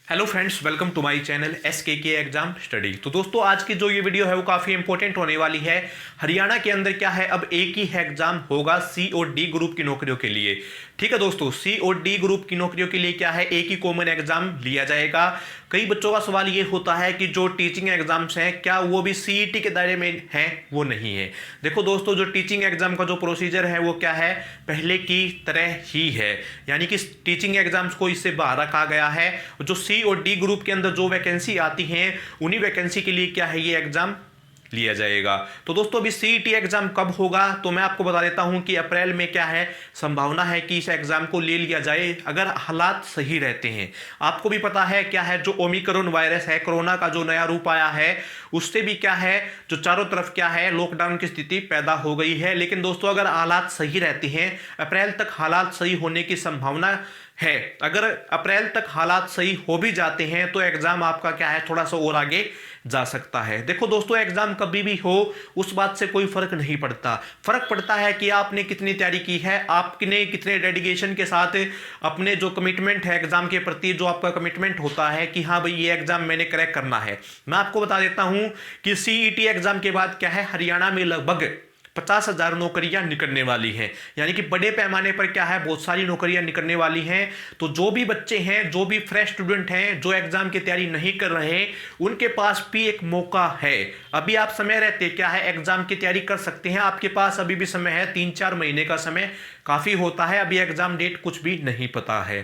Hello friends, welcome to my channel SKK exam study. तो दोस्तों, आज की जो ये वीडियो है वो काफ़ी इंपॉर्टेंट होने वाली है। हरियाणा के अंदर क्या है, अब एक ही एग्जाम होगा C और D ग्रुप की नौकरियों के लिए। ठीक है दोस्तों, C और D ग्रुप की नौकरियों के लिए क्या है, एक ही कॉमन एग्जाम लिया जाएगा। कई बच्चों का सवाल ये होता है कि जो टीचिंग एग्जाम्स हैं क्या वो भी CET के दायरे में हैं? वो नहीं है। देखो दोस्तों, जो टीचिंग एग्जाम का जो प्रोसीजर है वो क्या है, पहले की तरह ही है। यानी कि टीचिंग एग्जाम्स को इससे बाहर रखा गया है। जो C और D ग्रुप के अंदर जो वैकेंसी आती हैं, उन्हीं वैकेंसी के लिए क्या है, ये एग्जाम लिया जाएगा। तो दोस्तों, अभी CET एग्जाम कब होगा, तो मैं आपको बता देता हूं कि अप्रैल में क्या है, संभावना है कि इस एग्जाम को ले लिया जाए अगर हालात सही रहते हैं। आपको भी पता है क्या है, जो ओमिक्रॉन वायरस है, कोरोना का जो नया रूप आया है, उससे भी क्या है, जो चारों तरफ क्या है, लॉकडाउन की स्थिति पैदा हो गई है। लेकिन दोस्तों, अगर हालात सही रहते हैं, अप्रैल तक हालात सही होने की संभावना है। अगर अप्रैल तक हालात सही हो भी जाते हैं तो एग्जाम आपका क्या है, थोड़ा सा और आगे जा सकता है। देखो दोस्तों, एग्जाम कभी भी हो उस बात से कोई फर्क नहीं पड़ता। फर्क पड़ता है कि आपने कितनी तैयारी की है, आपने कितने डेडिकेशन के साथ अपने जो कमिटमेंट है एग्जाम के प्रति, जो आपका कमिटमेंट होता है कि हाँ भाई, ये एग्जाम मैंने क्रैक करना है। मैं आपको बता देता हूं कि CET एग्जाम के बाद क्या है, हरियाणा में लगभग 50,000 नौकरियां निकलने वाली हैं। यानी कि बड़े पैमाने पर क्या है, बहुत सारी नौकरियां निकलने वाली हैं। तो जो भी बच्चे हैं, जो भी फ्रेश स्टूडेंट हैं, जो एग्जाम की तैयारी नहीं कर रहे, उनके पास भी एक मौका है। अभी आप समय रहते क्या है, एग्जाम की तैयारी कर सकते हैं। आपके पास अभी भी समय है, 3-4 महीने का समय काफी होता है। अभी एग्जाम डेट कुछ भी नहीं पता है।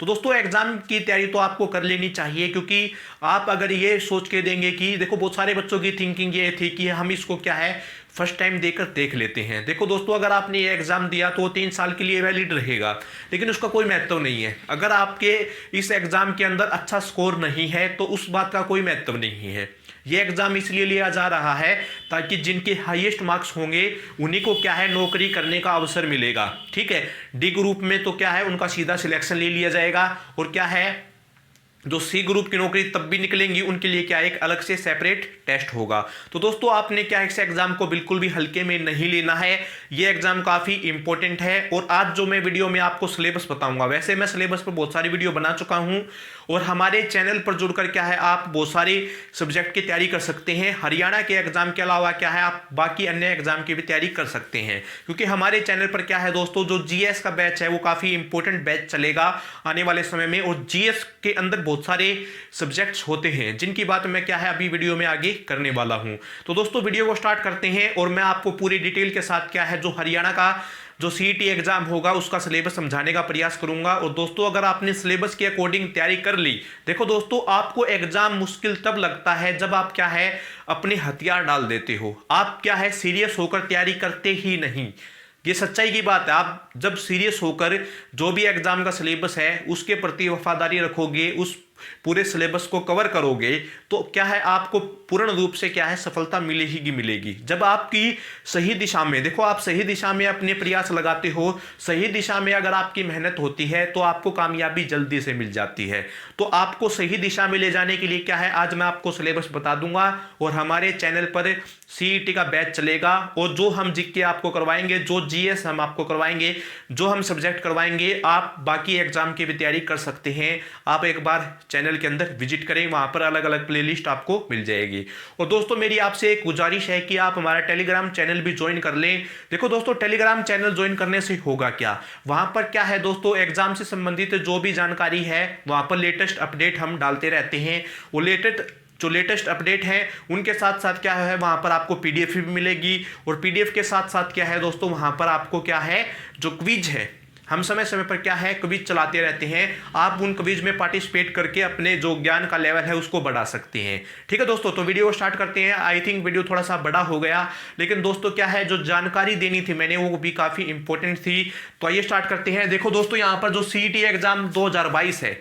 तो दोस्तों, एग्जाम की तैयारी तो आपको कर लेनी चाहिए, क्योंकि आप अगर ये सोच के देंगे कि देखो, बहुत सारे बच्चों की थिंकिंग ये थी कि हम इसको क्या है, फर्स्ट टाइम देकर देख लेते हैं। देखो दोस्तों, अगर आपने ये एग्जाम दिया तो 3 साल के लिए वैलिड रहेगा, लेकिन उसका कोई महत्व नहीं है। अगर आपके इस एग्जाम के अंदर अच्छा स्कोर नहीं है तो उस बात का कोई महत्व नहीं है। ये एग्जाम इसलिए लिया जा रहा है ताकि जिनके हाईएस्ट मार्क्स होंगे उन्हीं को क्या है, नौकरी करने का अवसर मिलेगा। ठीक है, D ग्रुप में तो क्या है, उनका सीधा सिलेक्शन ले लिया जाएगा। और क्या है, जो C ग्रुप की नौकरी तब भी निकलेंगी, उनके लिए क्या एक अलग से सेपरेट टेस्ट होगा। तो दोस्तों, आपने क्या इस एग्जाम को बिल्कुल भी हल्के में नहीं लेना है। ये एग्जाम काफी इंपॉर्टेंट है। और आज जो मैं वीडियो में आपको सिलेबस बताऊंगा, वैसे मैं सिलेबस पर बहुत सारी वीडियो बना चुका हूं, और हमारे चैनल पर जुड़कर क्या है, आप बहुत सारे सब्जेक्ट की तैयारी कर सकते हैं। हरियाणा के एग्जाम के अलावा क्या है, आप बाकी अन्य एग्जाम की भी तैयारी कर सकते हैं। क्योंकि हमारे चैनल पर क्या है दोस्तों, जो GS का बैच है वो काफी इंपॉर्टेंट बैच चलेगा आने वाले समय में। और GS के अंदर बहुत सारे सब्जेक्ट्स होते हैं जिनकी बात मैं क्या है, अभी वीडियो में आगे करने वाला हूं। तो दोस्तों, वीडियो को स्टार्ट करते हैं और मैं आपको पूरी डिटेल के साथ क्या है, जो हरियाणा का जो CET एग्जाम होगा उसका सिलेबस समझाने का प्रयास करूंगा। और दोस्तों, अगर आपने सिलेबस के अकॉर्डिंग तैयारी कर ली, देखो दोस्तों, आपको एग्जाम मुश्किल तब लगता है जब आप क्या है, अपने हथियार डाल देते हो। आप क्या है, सीरियस होकर तैयारी करते ही नहीं। ये सच्चाई की बात है। आप जब सीरियस होकर जो भी एग्जाम का सिलेबस है उसके प्रति वफादारी रखोगे, उस पूरे सिलेबस को कवर करोगे, तो क्या है, आपको पूर्ण रूप से क्या है, सफलता मिलेगी ही मिलेगी। जब आपकी सही दिशा में, देखो, आप सही दिशा में अपने प्रयास लगाते हो, सही दिशा में अगर आपकी मेहनत होती है तो आपको कामयाबी जल्दी से मिल जाती है। तो आपको सही दिशा में ले जाने के लिए क्या है, आज मैं आपको सिलेबस बता दूंगा। और हमारे चैनल पर CET का बैच चलेगा, और जो हम जीके आपको करवाएंगे, जो GS हम आपको करवाएंगे, जो हम सब्जेक्ट करवाएंगे, आप बाकी एग्जाम की भी तैयारी कर सकते हैं। आप एक बार चैनल के अंदर विजिट करें, वहां पर अलग अलग प्लेलिस्ट आपको मिल जाएगी। और दोस्तों, मेरी आपसे एक गुजारिश है कि आप हमारा टेलीग्राम चैनल भी ज्वाइन कर लें। देखो दोस्तों, टेलीग्राम चैनल ज्वाइन करने से होगा क्या, वहां पर क्या है दोस्तों, एग्जाम से संबंधित जो भी जानकारी है वहां पर लेटेस्ट अपडेट हम डालते रहते हैं। वो जो लेटेस्ट अपडेट है उनके साथ साथ क्या है, वहां पर आपको PDF भी मिलेगी। और PDF के साथ साथ क्या है दोस्तों, वहां पर आपको क्या है, जो क्विज है, हम समय समय पर क्या है, क्विज चलाते रहते हैं। आप उन क्विज में पार्टिसिपेट करके अपने जो ज्ञान का लेवल है उसको बढ़ा सकते हैं। ठीक है दोस्तों, तो वीडियो स्टार्ट करते हैं। आई थिंक वीडियो थोड़ा सा बड़ा हो गया, लेकिन दोस्तों क्या है, जो जानकारी देनी थी मैंने वो भी काफी इंपॉर्टेंट थी। तो आइए स्टार्ट करते हैं। देखो दोस्तों, यहाँ पर जो CET एग्जाम 2022 है,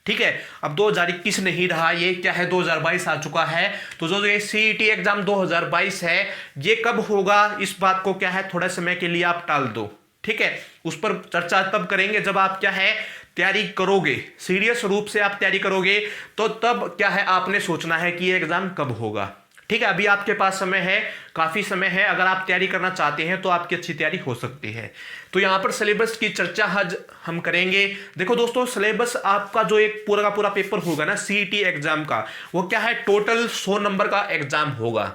ठीक है, अब 2021 नहीं रहा, ये क्या है, 2022 आ चुका है। तो जो ये CET एग्जाम 2022 है, ये कब होगा, इस बात को क्या है, थोड़ा समय के लिए आप टाल दो। ठीक है, उस पर चर्चा तब करेंगे जब आप क्या है, तैयारी करोगे, सीरियस रूप से आप तैयारी करोगे, तो तब क्या है, आपने सोचना है कि ये एग्जाम कब होगा। ठीक है, अभी आपके पास समय है, काफी समय है। अगर आप तैयारी करना चाहते हैं तो आपकी अच्छी तैयारी हो सकती है। तो यहां पर सिलेबस की चर्चा आज हम करेंगे। देखो दोस्तों, सिलेबस आपका जो एक पूरा का पूरा पेपर होगा ना सीईटी एग्जाम का, वो क्या है, टोटल 100 नंबर का एग्जाम होगा।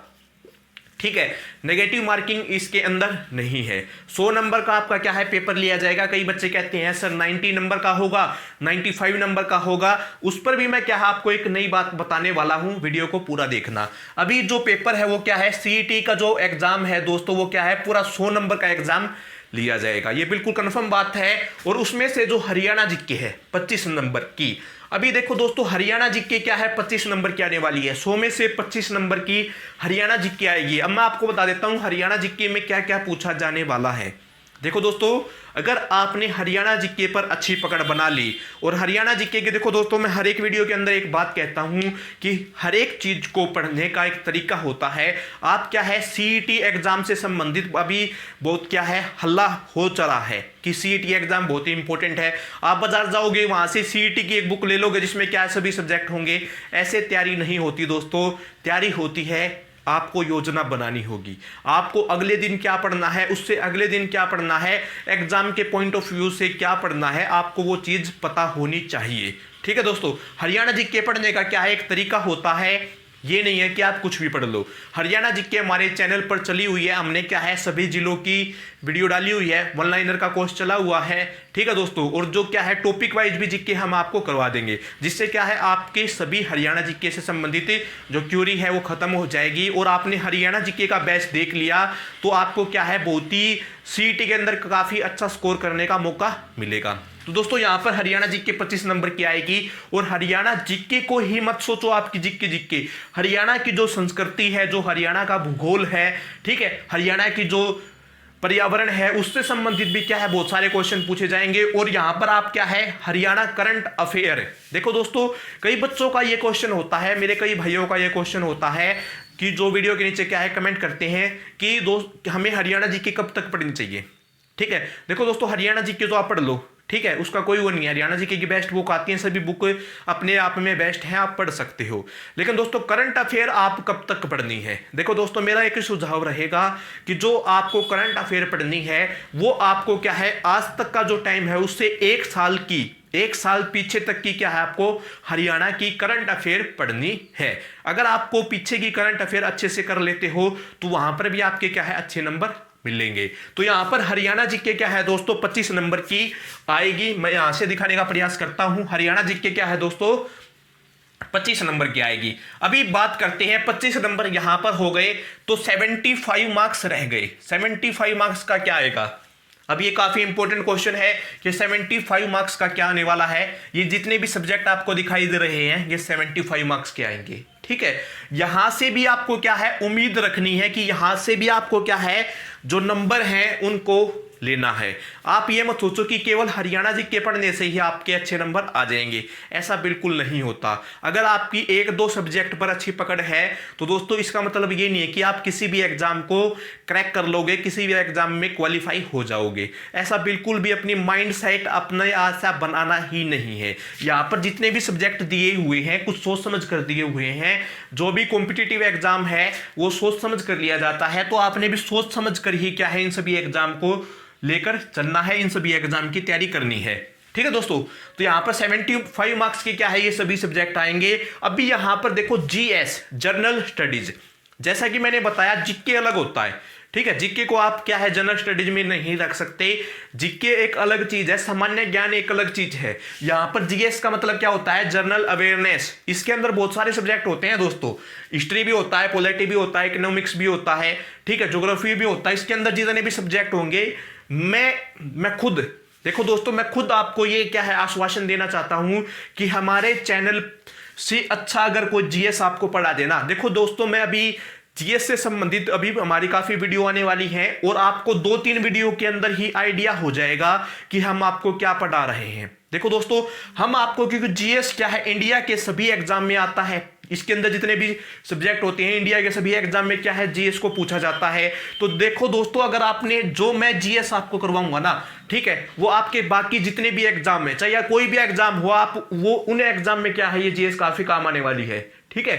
ठीक है, नेगेटिव मार्किंग इसके अंदर नहीं है। 100 नंबर का आपका क्या है पेपर लिया जाएगा। कई बच्चे कहते हैं सर 90 नंबर का होगा, 95 नंबर का होगा। उस पर भी मैं क्या है आपको एक नई बात बताने वाला हूं, वीडियो को पूरा देखना। अभी जो पेपर है वो क्या है, सीईटी का जो एग्जाम है दोस्तों, वो क्या है पूरा 100 नंबर का एग्जाम लिया जाएगा। ये बिल्कुल कंफर्म बात है। और उसमें से जो हरियाणा जीके है 25 नंबर की, अभी देखो दोस्तों हरियाणा जीके क्या है 25 नंबर की आने वाली है। 100 में से 25 नंबर की हरियाणा जीके आएगी। अब मैं आपको बता देता हूं हरियाणा जीके में क्या क्या पूछा जाने वाला है। देखो दोस्तों, अगर आपने हरियाणा जीके पर अच्छी पकड़ बना ली, और हरियाणा जीके के देखो दोस्तों, मैं हर एक वीडियो के अंदर एक बात कहता हूं कि हर एक चीज को पढ़ने का एक तरीका होता है। आप क्या है सीईटी एग्जाम से संबंधित अभी बहुत क्या है हल्ला हो चला है कि सीईटी एग्जाम बहुत ही इंपॉर्टेंट है। आप बाजार जाओगे, वहां से सीईटी की एक बुक ले लोगे जिसमें क्या सभी सब्जेक्ट होंगे। ऐसे तैयारी नहीं होती दोस्तों। तैयारी होती है, आपको योजना बनानी होगी। आपको अगले दिन क्या पढ़ना है, उससे अगले दिन क्या पढ़ना है, एग्जाम के पॉइंट ऑफ व्यू से क्या पढ़ना है, आपको वो चीज पता होनी चाहिए। ठीक है दोस्तों, हरियाणा जीके पढ़ने का क्या है एक तरीका होता है। ये नहीं है कि आप कुछ भी पढ़ लो। हरियाणा जीके हमारे चैनल पर चली हुई है। हमने क्या है सभी जिलों की वीडियो डाली हुई है। वन लाइनर का कोर्स चला हुआ है। ठीक है दोस्तों, और जो क्या है टॉपिक वाइज भी जीके हम आपको करवा देंगे, जिससे क्या है आपके सभी हरियाणा जीके से संबंधित जो क्यूरी है वो खत्म हो जाएगी। और आपने हरियाणा जीके का बैच देख लिया तो आपको क्या है बहुत ही सीईटी के अंदर काफी अच्छा स्कोर करने का मौका मिलेगा। तो दोस्तों यहां पर हरियाणा जीके 25 नंबर की आएगी। और हरियाणा जीके को ही मत सोचो आपकी जीके जीके, हरियाणा की जो संस्कृति है, जो हरियाणा का भूगोल है, ठीक है, हरियाणा की जो पर्यावरण है, उससे संबंधित भी क्या है बहुत सारे क्वेश्चन पूछे जाएंगे। और यहां पर आप क्या है हरियाणा करंट अफेयर। देखो दोस्तों, कई बच्चों का ये क्वेश्चन होता है, मेरे कई भाइयों का ये क्वेश्चन होता है कि जो वीडियो के नीचे क्या है कमेंट करते हैं कि दोस्त हमें हरियाणा जीके कब तक पढ़नी चाहिए। ठीक है, देखो दोस्तों हरियाणा जीके तो आप पढ़ लो, ठीक है, उसका कोई वो नहीं है। हरियाणा जीके की बेस्ट बुक आती है, सभी बुक अपने आप में बेस्ट है, आप पढ़ सकते हो। लेकिन दोस्तों करंट अफेयर आप कब तक पढ़नी है। देखो दोस्तों, मेरा एक सुझाव रहेगा कि जो आपको करंट अफेयर पढ़नी है वो आपको क्या है आज तक का जो टाइम है उससे एक साल पीछे तक की क्या है आपको हरियाणा की करंट अफेयर पढ़नी है। अगर आपको पीछे की करंट अफेयर अच्छे से कर लेते हो तो वहां पर भी आपके क्या है अच्छे नंबर मिलेंगे। तो यहां पर हरियाणा जीके क्या है दोस्तों 25 नंबर की आएगी। मैं यहां से दिखाने का प्रयास करता हूं। हरियाणा जीके क्या है दोस्तों 25 नंबर की आएगी। अभी बात करते हैं 25 नंबर यहां पर हो गए तो 75 मार्क्स रह गए। 75 मार्क्स का क्या आएगा। अब ये काफी इंपॉर्टेंट क्वेश्चन है कि 75 मार्क्स का क्या आने वाला है। ये जितने भी सब्जेक्ट आपको दिखाई दे रहे हैं ये 75 मार्क्स के आएंगे। ठीक है, यहां से भी आपको क्या है उम्मीद रखनी है कि यहां से भी आपको क्या है जो नंबर हैं उनको लेना है। आप ये मत सोचो कि केवल हरियाणा जीके पढ़ने से ही आपके अच्छे नंबर आ जाएंगे, ऐसा बिल्कुल नहीं होता। अगर आपकी एक दो सब्जेक्ट पर अच्छी पकड़ है तो दोस्तों इसका मतलब ये नहीं है कि आप किसी भी एग्जाम को क्रैक कर लोगे, किसी भी एग्जाम में क्वालिफाई हो जाओगे। ऐसा बिल्कुल भी अपनी माइंड सेट अपने ऐसा बनाना ही नहीं है। यहाँ पर जितने भी सब्जेक्ट दिए हुए हैं कुछ सोच समझ कर दिए हुए हैं। जो भी कॉम्पिटिटिव एग्जाम है वो सोच समझ कर लिया जाता है, तो आपने भी सोच समझ कर ही क्या है इन सभी एग्जाम को लेकर चलना है, इन सभी एग्जाम की तैयारी करनी है। ठीक है दोस्तों, तो यहां पर 75 मार्क्स के क्या है ये सभी सब्जेक्ट आएंगे। अभी यहां पर देखो जीएस जनरल स्टडीज, जैसा कि मैंने बताया जीके अलग होता है। ठीक है, जीके को आप क्या है जनरल स्टडीज में नहीं रख सकते। जीके एक अलग चीज है, सामान्य ज्ञान एक अलग चीज है। यहां पर जीएस का मतलब क्या होता है जनरल अवेयरनेस। इसके अंदर बहुत सारे सब्जेक्ट होते हैं दोस्तों, हिस्ट्री भी होता है, पॉलिटी भी होता है, इकोनॉमिक्स भी होता है, ठीक है, ज्योग्राफी भी होता है। इसके अंदर जितने भी सब्जेक्ट होंगे मैं खुद देखो दोस्तों, मैं खुद आपको ये क्या है आश्वासन देना चाहता हूं कि हमारे चैनल से अच्छा अगर कोई जीएस आपको पढ़ा देना। देखो दोस्तों, मैं अभी जीएस से संबंधित अभी हमारी काफी वीडियो आने वाली है और आपको 2-3 वीडियो के अंदर ही आइडिया हो जाएगा कि हम आपको क्या पढ़ा रहे हैं। देखो दोस्तों, हम आपको, क्योंकि जीएस क्या है इंडिया के सभी एग्जाम में आता है, इसके अंदर जितने भी सब्जेक्ट होते हैं इंडिया के सभी एग्जाम में क्या है जीएस को पूछा जाता है। तो देखो दोस्तों, अगर आपने जो मैं जीएस आपको करवाऊंगा ना, ठीक है, वो आपके बाकी जितने भी एग्जाम है, चाहे कोई भी एग्जाम हो, आप वो उन एग्जाम में क्या है ये जीएस काफी काम आने वाली है। ठीक है,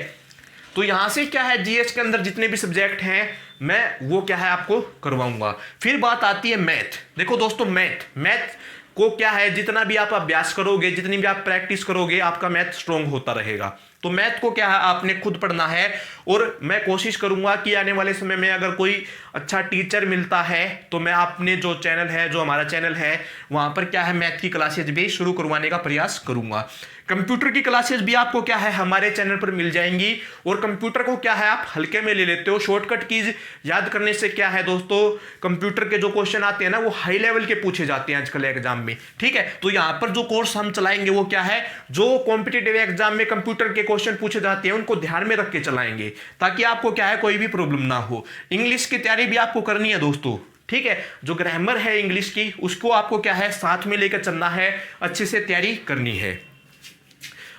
तो यहां से क्या है, जीएस के अंदर जितने भी सब्जेक्ट हैं मैं वो क्या है आपको करवाऊंगा। फिर बात आती है मैथ। देखो दोस्तों, मैथ को क्या है, जितना भी आप अभ्यास करोगे, जितनी भी आप प्रैक्टिस करोगे, आपका मैथ स्ट्रांग होता रहेगा। तो मैथ को क्या है आपने खुद पढ़ना है, और मैं कोशिश करूंगा कि आने वाले समय में अगर कोई अच्छा टीचर मिलता है तो मैं अपने जो चैनल है, जो हमारा चैनल है, वहां पर क्या है मैथ की क्लासेज भी शुरू करवाने का प्रयास करूंगा। कंप्यूटर की क्लासेस भी आपको क्या है हमारे चैनल पर मिल जाएंगी। और कंप्यूटर को क्या है आप हल्के में ले लेते हो, शॉर्टकट कीज याद करने से क्या है दोस्तों, कंप्यूटर के जो क्वेश्चन आते हैं ना वो हाई लेवल के पूछे जाते हैं आजकल एग्जाम में। ठीक है, तो यहां पर जो कोर्स हम चलाएंगे वो क्या है, जो कॉम्पिटिटिव एग्जाम में कंप्यूटर के क्वेश्चन पूछे जाते हैं उनको ध्यान में रख के चलाएंगे, ताकि आपको क्या है कोई भी प्रॉब्लम ना हो। इंग्लिश की तैयारी भी आपको करनी है दोस्तों। ठीक है, जो ग्रामर है इंग्लिश की उसको आपको क्या है साथ में लेकर चलना है, अच्छे से तैयारी करनी है।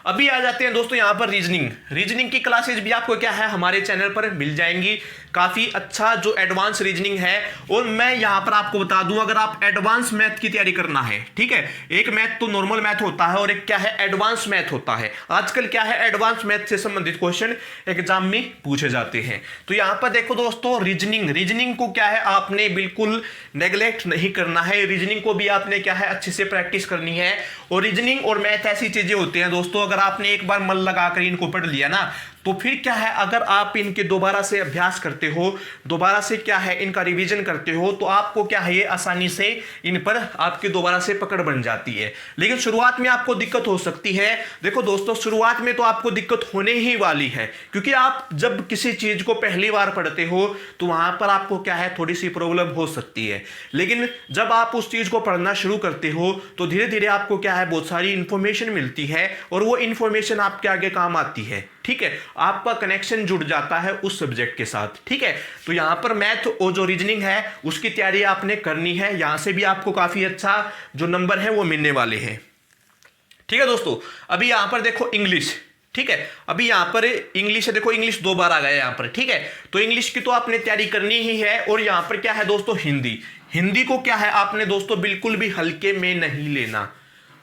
अभी आ जाते हैं दोस्तों यहां पर रीजनिंग की क्लासेज भी आपको क्या है हमारे चैनल पर मिल जाएंगी। काफी अच्छा जो एडवांस रीजनिंग है, और मैं यहां पर आपको बता दूं, अगर आप एडवांस मैथ की तैयारी करना है, ठीक है, एक मैथ तो नॉर्मल मैथ होता है और एक क्या है एडवांस मैथ होता है। आजकल क्या है एडवांस मैथ से संबंधित क्वेश्चन एग्जाम में पूछे जाते हैं। तो यहां पर देखो दोस्तों, रीजनिंग को क्या है आपने बिल्कुल नेग्लेक्ट नहीं करना है। रीजनिंग को भी आपने क्या है अच्छे से प्रैक्टिस करनी है। और रीजनिंग और मैथ ऐसी चीजें होती हैं दोस्तों, अगर आपने एक बार मन लगाकर इनको पढ़ लिया ना, तो फिर क्या है अगर आप इनके दोबारा से अभ्यास करते हो, दोबारा से क्या है इनका रिवीजन करते हो, तो आपको क्या है ये आसानी से इन पर आपकी दोबारा से पकड़ बन जाती है। लेकिन शुरुआत में आपको दिक्कत हो सकती है। देखो दोस्तों, शुरुआत में तो आपको दिक्कत होने ही वाली है, क्योंकि आप जब किसी चीज को पहली बार पढ़ते हो तो वहां पर आपको क्या है थोड़ी सी प्रॉब्लम हो सकती है। लेकिन जब आप उस चीज को पढ़ना शुरू करते हो तो धीरे धीरे आपको क्या है बहुत सारी इंफॉर्मेशन मिलती है, और वो इंफॉर्मेशन आपके आगे काम आती है। ठीक है, आपका कनेक्शन जुड़ जाता है उस सब्जेक्ट के साथ। ठीक है, तो यहां पर मैथ और जो रीजनिंग है उसकी तैयारी आपने करनी है। यहां से भी आपको काफी अच्छा जो नंबर है वो मिलने वाले हैं। ठीक है दोस्तों, अभी यहां पर देखो इंग्लिश। ठीक है, अभी यहां पर इंग्लिश है, देखो इंग्लिश 2 बार आ गया यहां पर। ठीक है, तो इंग्लिश की तो आपने तैयारी करनी ही है। और यहां पर क्या है दोस्तों, हिंदी को क्या है आपने दोस्तों बिल्कुल भी हल्के में नहीं लेना।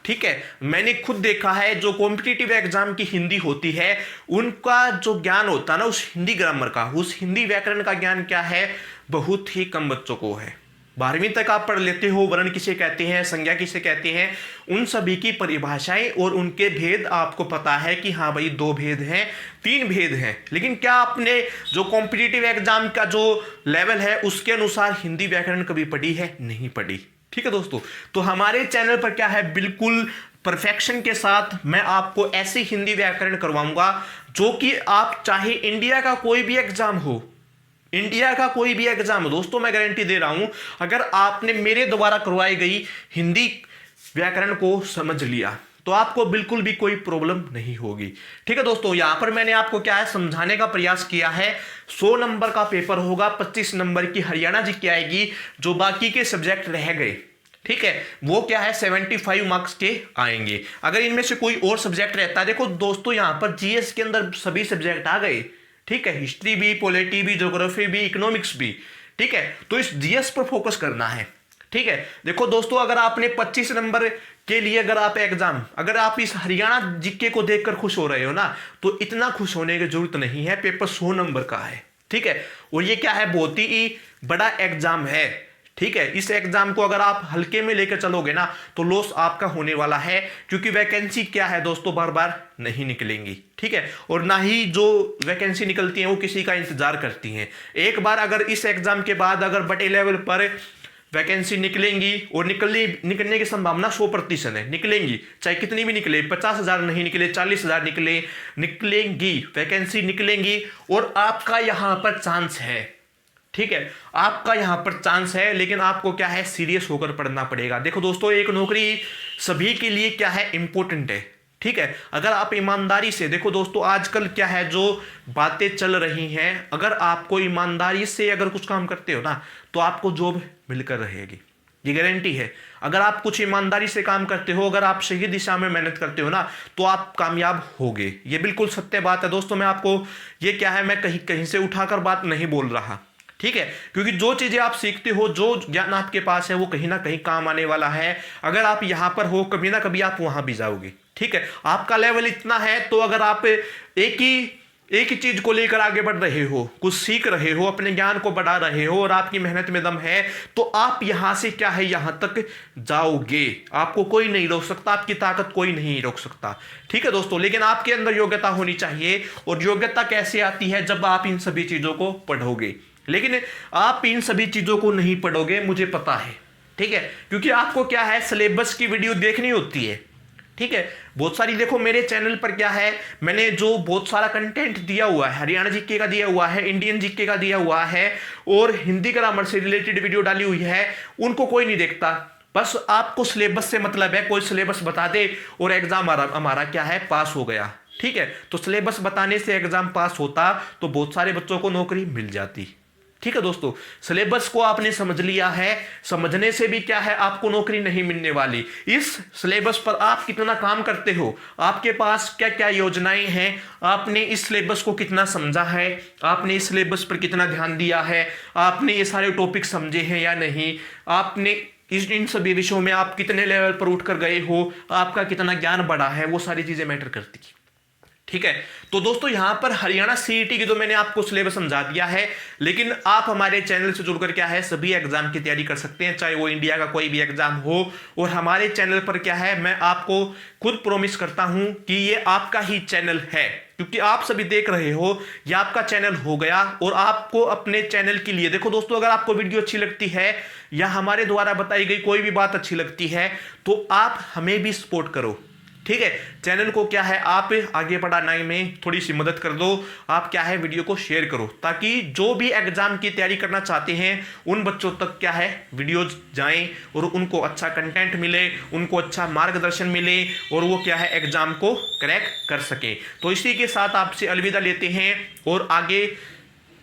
ठीक है, मैंने खुद देखा है जो कॉम्पिटिटिव एग्जाम की हिंदी होती है उनका जो ज्ञान होता है ना उस हिंदी ग्रामर का, उस हिंदी व्याकरण का ज्ञान क्या है बहुत ही कम बच्चों को है। 12वीं तक आप पढ़ लेते हो, वर्ण किसे कहते हैं, संज्ञा किसे कहते हैं, उन सभी की परिभाषाएं और उनके भेद आपको पता है कि हाँ भाई 2 भेद हैं, 3 भेद हैं। लेकिन क्या आपने जो कॉम्पिटिटिव एग्जाम का जो लेवल है उसके अनुसार हिंदी व्याकरण कभी पढ़ी है? नहीं पढ़ी। ठीक है दोस्तों, तो हमारे चैनल पर क्या है बिल्कुल परफेक्शन के साथ मैं आपको ऐसी हिंदी व्याकरण करवाऊंगा जो कि आप चाहे इंडिया का कोई भी एग्जाम हो, दोस्तों मैं गारंटी दे रहा हूं, अगर आपने मेरे द्वारा करवाई गई हिंदी व्याकरण को समझ लिया तो आपको बिल्कुल भी कोई प्रॉब्लम नहीं होगी। ठीक है दोस्तों, यहां पर मैंने आपको क्या है समझाने का प्रयास किया है। 100 नंबर का पेपर होगा, 25 नंबर की हरियाणा जी की आएगी, जो बाकी के सब्जेक्ट रह गए ठीक है वो क्या है 75 मार्क्स के आएंगे। अगर इनमें से कोई और सब्जेक्ट रहता है, देखो दोस्तों यहां पर जीएस के अंदर सभी सब्जेक्ट आ गए। ठीक है, हिस्ट्री भी, पॉलिटी भी, ज्योग्राफी भी, इकोनॉमिक्स भी। ठीक है, तो इस जीएस पर फोकस करना है। ठीक है, देखो दोस्तों अगर आपने 25 नंबर के लिए अगर आप इस हरियाणा जीके को देखकर खुश हो रहे हो ना, तो इतना खुश होने की जरूरत नहीं है। पेपर 100 नंबर का है। ठीक है, और ये क्या है बहुत ही बड़ा एग्जाम है। ठीक है, इस एग्जाम को अगर आप हल्के में लेकर चलोगे ना तो लॉस आपका होने वाला है, क्योंकि वैकेंसी क्या है दोस्तों बार बार नहीं निकलेंगी। ठीक है, और ना ही जो वैकेंसी निकलती है वो किसी का इंतजार करती हैं। एक बार अगर इस एग्जाम के बाद अगर बड़े लेवल पर वैकेंसी निकलेंगी, और निकलने की संभावना 100% है, निकलेंगी चाहे कितनी भी निकले, 50,000 नहीं निकले, 40,000 निकलेंगी, वैकेंसी निकलेंगी, और आपका यहां पर चांस है। ठीक है, आपका यहां पर चांस है, लेकिन आपको क्या है सीरियस होकर पढ़ना पड़ेगा। देखो दोस्तों एक नौकरी सभी के लिए क्या है इंपॉर्टेंट है। ठीक है, अगर आप ईमानदारी से, देखो दोस्तों आजकल क्या है जो बातें चल रही हैं, अगर आपको ईमानदारी से अगर कुछ काम करते हो ना तो आपको जॉब मिलकर रहेगी, ये गारंटी है। अगर आप कुछ ईमानदारी से काम करते हो, अगर आप सही दिशा में मेहनत करते हो ना तो आप कामयाब होगे, ये बिल्कुल सत्य बात है दोस्तों। मैं आपको ये क्या है मैं कहीं से उठाकर बात नहीं बोल रहा। ठीक है, क्योंकि जो चीजें आप सीखते हो, जो ज्ञान आपके पास है वो कहीं ना कहीं काम आने वाला है। अगर आप यहां पर हो कभी ना कभी आप वहां भी जाओगे। ठीक है, आपका लेवल इतना है तो अगर आप एक ही एक ही चीज को लेकर आगे बढ़ रहे हो, कुछ सीख रहे हो, अपने ज्ञान को बढ़ा रहे हो और आपकी मेहनत में दम है, तो आप यहां से क्या है यहां तक जाओगे। आपको कोई नहीं रोक सकता, आपकी ताकत कोई नहीं रोक सकता। ठीक है दोस्तों, लेकिन आपके अंदर योग्यता होनी चाहिए। और योग्यता कैसे आती है? जब आप इन सभी चीजों को पढ़ोगे। लेकिन आप इन सभी चीजों को नहीं पढ़ोगे, मुझे पता है। ठीक है, क्योंकि आपको क्या है, सिलेबस की वीडियो देखनी होती है। ठीक है, बहुत सारी देखो मेरे चैनल पर क्या है, मैंने जो बहुत सारा कंटेंट दिया हुआ है, हरियाणा जीके का दिया हुआ है, इंडियन जीके का दिया हुआ है और हिंदी ग्रामर से रिलेटेड वीडियो डाली हुई है, उनको कोई नहीं देखता। बस आपको सिलेबस से मतलब है, कोई सिलेबस बता दे और एग्जाम हमारा क्या है, पास हो गया। ठीक है, तो सिलेबस बताने से एग्जाम पास होता तो बहुत सारे बच्चों को नौकरी मिल जाती। ठीक है दोस्तों, सिलेबस को आपने समझ लिया है, समझने से भी क्या है, आपको नौकरी नहीं मिलने वाली। इस सिलेबस पर आप कितना काम करते हो, आपके पास क्या क्या योजनाएं हैं, आपने इस सिलेबस को कितना समझा है, आपने इस सिलेबस पर कितना ध्यान दिया है, आपने ये सारे टॉपिक समझे हैं या नहीं, आपने इन सभी विषयों में आप कितने लेवल पर उठकर गए हो, आपका कितना ज्ञान बढ़ा है, वो सारी चीजें मैटर करती है। ठीक है, तो दोस्तों यहां पर हरियाणा सीईटी की तो मैंने आपको सिलेबस समझा दिया है, लेकिन आप हमारे चैनल से जुड़कर क्या है, सभी एग्जाम की तैयारी कर सकते हैं, चाहे वो इंडिया का कोई भी एग्जाम हो। और हमारे चैनल पर क्या है, मैं आपको खुद प्रॉमिस करता हूं कि ये आपका ही चैनल है, क्योंकि आप सभी देख रहे हो, ये आपका चैनल हो गया। और आपको अपने चैनल के लिए देखो दोस्तों, अगर आपको वीडियो अच्छी लगती है या हमारे द्वारा बताई गई कोई भी बात अच्छी लगती है, तो आप हमें भी सपोर्ट करो। ठीक है, चैनल को क्या है, आप आगे बढ़ाने में थोड़ी सी मदद कर दो। आप क्या है, वीडियो को शेयर करो, ताकि जो भी एग्जाम की तैयारी करना चाहते हैं उन बच्चों तक क्या है, वीडियोज जाएं और उनको अच्छा कंटेंट मिले, उनको अच्छा मार्गदर्शन मिले और वो क्या है, एग्जाम को क्रैक कर सके। तो इसी के साथ आपसे अलविदा लेते हैं और आगे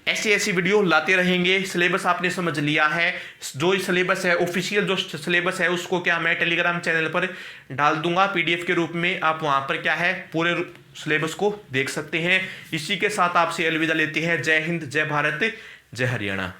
ऐसी वीडियो लाते रहेंगे। सिलेबस आपने समझ लिया है, जो सिलेबस है, ऑफिशियल जो सिलेबस है, उसको क्या मैं टेलीग्राम चैनल पर डाल दूंगा पीडीएफ के रूप में। आप वहां पर क्या है, पूरे सिलेबस को देख सकते हैं। इसी के साथ आपसे अलविदा लेते हैं। जय हिंद, जय भारत, जय हरियाणा।